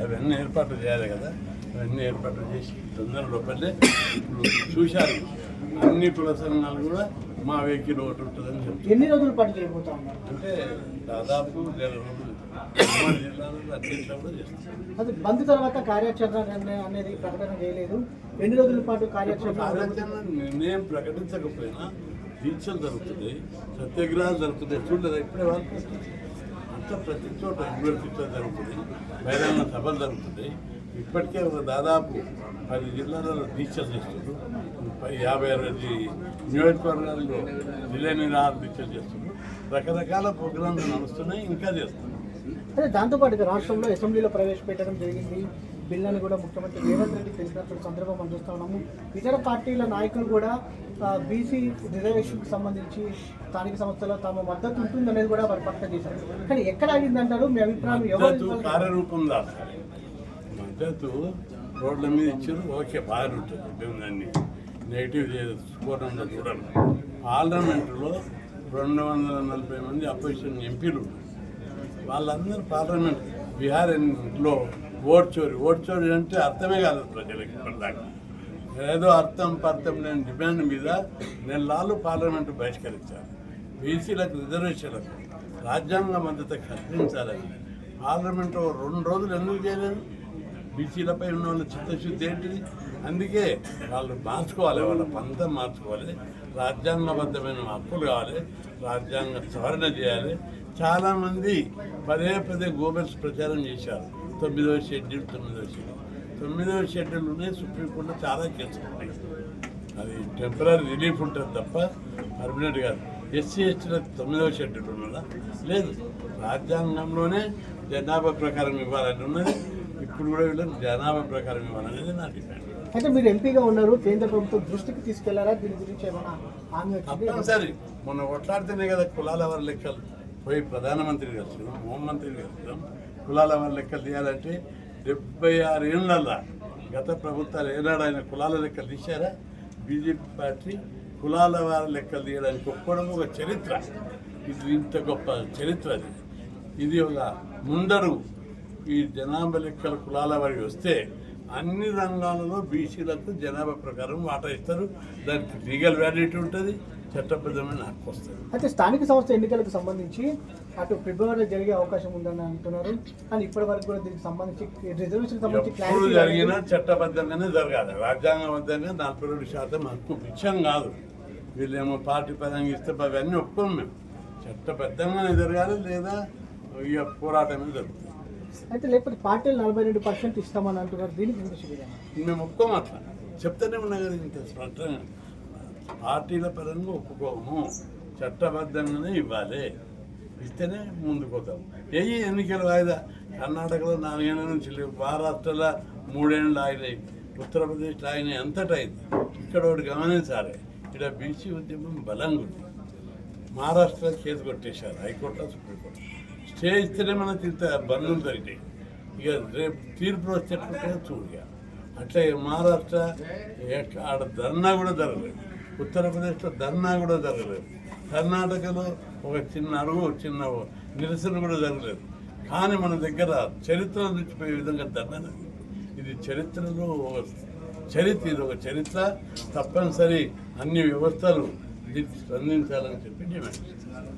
అవన్నీ ఏర్పాట్లు చేయాలి కదా. అవన్నీ ఏర్పాట్లు చేసి తొందర లోపలే ఇప్పుడు చూశారు. అన్ని కుల సంఘాలు కూడా మా వెహికల్ ఒకటి ఉంటుందని చెప్తారు. ఎన్ని రోజుల పాటు చేయబోతా ఉన్నారు అంటే దాదాపు 11 రోజులు ఉమ్మడి జిల్లాలో అట్లా కూడా చేస్తాం. అది బంద్ తర్వాత కార్యాచరణ అనేది ప్రకటన చేయలేదు. ఎన్ని రోజుల పాటు కార్యాచరణ నిర్ణయం ప్రకటించకపోయినా దీక్షలు జరుగుతున్నాయి, సత్యాగ్రహాలు జరుగుతున్నాయి. చూడలేదు ఇప్పుడే వాళ్ళు అంతా ప్రతి చోట యూనివర్సిటీలో జరుగుతుంది, బహిరంగ సభలు జరుగుతున్నాయి. ఇప్పటికే దాదాపు 10 జిల్లాలలో దీక్షలు చేస్తున్నారు. 50-60 నియోజకవర్గాల్లో జిల్లా నిరాహార దీక్షలు చేస్తున్నారు. రకరకాల ప్రోగ్రాంలు నడుస్తున్నాయి, ఇంకా చేస్తున్నారు. అదే దాంతోపాటు రాష్ట్రంలో అసెంబ్లీలో ప్రవేశపెట్టడం జరిగింది. బిల్లుని కూడా ముఖ్యమంత్రి రేవంత్ రెడ్డి తెలిసినప్పుడు సందర్భం మనం చూస్తూ ఉన్నాము. ఇతర పార్టీల నాయకులు కూడా బీసీ రిజర్వేషన్కి సంబంధించి స్థానిక సంస్థలో తమ మద్దతు ఉంటుందనేది కూడా వారు ప్రకటన చేశారు. కానీ ఎక్కడ ఆగిందంటారు? మీ అభిప్రాయం ఎవరు కార్యరూపం దాచాలి. మద్దతు రోడ్ల మీద ఇచ్చారు, ఓకే బాగా ఉంటుంది. మేము దాన్ని నెగిటివ్ చూడంలో చూడండి. పార్లమెంటులో 240 మంది అపోజిషన్ ఎంపీలు వాళ్ళందరూ పార్లమెంట్ బీహార్లో ఓట్ చోరీ అంటే అర్థమే కాదు ప్రజలకి. ఇప్పటిదాకా ఏదో అర్థం లేని డిమాండ్ మీద నెలలు పార్లమెంటు బహిష్కరించారు. బీసీలకు రిజర్వేషన్లకు రాజ్యాంగ మద్దతు కల్పించాలని పార్లమెంటు 2 రోజులు ఎందుకు చేయలేదు? బీసీలపై ఉన్న వాళ్ళ చిత్తశుద్ధి ఏంటిది? అందుకే వాళ్ళు మార్చుకోవాలి, వాళ్ళ పంతం మార్చుకోవాలి. రాజ్యాంగబద్ధమైన హక్కులు కావాలి, రాజ్యాంగ సవరణ చేయాలి. చాలామంది పదే గోబెల్స్ ప్రచారం చేశారు. 9వ షెడ్యూల్ 9వ షెడ్యూల్ ఉన్నాయి. సుప్రీంకోర్టులో చాలా కేసులు ఉన్నాయి. అది టెంపరీ రిలీఫ్ ఉంటుంది తప్ప పర్మనెంట్ కాదు. ఎస్సీ ఎస్టీలకు 9వ షెడ్యూల్ ఉన్నదా? లేదు. రాజ్యాంగంలోనే జనాభా ప్రకారం ఇవ్వాలని ఉన్నది. ఇప్పుడు కూడా వీళ్ళని జనాభా ప్రకారం ఇవ్వాలనేది నా డిమాండ్. అయితే మీరు ఎంపీగా ఉన్నారు, కేంద్ర ప్రభుత్వం దృష్టికి తీసుకెళ్లారా? దీని గురించి ఏమైనా హామీ వచ్చింది? తప్పనిసరి మొన్న కొట్లాడితేనే కదా కులాల వారి లెక్కలు పోయి ప్రధానమంత్రి కలిసి హోంమంత్రి కలిసి కులాల వారి లెక్కలు తీయాలంటే 76 ఏళ్ళల్లా గత ప్రభుత్వాలు ఏనాడు ఆయన కులాల లెక్కలు తీశారా? బీజేపీ పార్టీ కులాల వారి లెక్కలు తీయడానికి ఒప్పుకోవడం ఒక చరిత్ర. ఇది ఇంత గొప్ప చరిత్ర. ఇది ఒక ముందడుగు. ఈ జనాభా లెక్కలు కులాల వారికి వస్తే అన్ని రంగాలలో బీసీలకు జనాభా ప్రకారం వాటా ఇస్తారు. దానికి లీగల్ వ్యాలిడిటీ ఉంటుంది, చట్టబద్ధమైన హక్కు వస్తుంది. అయితే స్థానిక సంస్థ ఎన్నికలకు సంబంధించి అటు ఫిబ్రవరిలో జరిగే అవకాశం ఉందని అంటున్నారు. కానీ ఇప్పటి వరకు కూడా దీనికి సంబంధించి రిజర్వేషన్ ఎప్పుడు జరిగినా చట్టబద్ధంగానే జరగాలి, రాజ్యాంగబద్ధంగా 42% హక్కు విషయం కాదు. వీళ్ళేమో పార్టీ పరంగా ఇస్తే అవన్నీ ఒప్పుకోం. మేము చట్టబద్ధంగానే జరగాలి, లేదా ఇక పోరాటమే జరుగుతుంది. అయితే లేకపోతే పార్టీలు 42% ఇస్తామని అంటున్నారు. దీనికి మేము ఒప్పుకోము. అట్లా చెప్తూనే ఉన్నా కదా. ఇంత స్పష్టంగా పార్టీల పరంగా ఒప్పుకోము, చట్టబద్ధంగానే ఇవ్వాలి, ఇస్తేనే ముందుకు పోతాం. ఎన్నికల వాయిదా కర్ణాటకలో 4 ఏళ్ళ నుంచి లేవు, మహారాష్ట్రలో 3 ఏళ్ళు అయినాయి, ఉత్తరప్రదేశ్లో అయినాయి, అంతటా అయింది. ఇక్కడ ఒకటి గమనించాలి, ఇక్కడ బీసీ ఉద్యమం బలంగా ఉంది. మహారాష్ట్రలో కేసు కొట్టేశారు హైకోర్టులో, సుప్రీంకోర్టు. స్టే ఇస్తేనే మనకి ఇంత బంధువులు దొరికినాయి. ఇక రేపు తీర్పులు వచ్చేటట్టుగా చూడగా అట్లే మహారాష్ట్ర ఆడ ధర్నా కూడా జరగలేదు, ఉత్తరప్రదేశ్లో ధర్నా కూడా జరగలేదు, కర్ణాటకలో ఒక చిన్న నిరసన కూడా జరగలేదు. కానీ మన దగ్గర చరిత్రలో నిలిచిపోయే విధంగా ధర్నా. ఇది చరిత్రలో ఇది ఒక చరిత్ర. తప్పనిసరి అన్ని వ్యవస్థలు దీనికి స్పందించాలని చెప్పి డిమాండ్ చేస్తారు.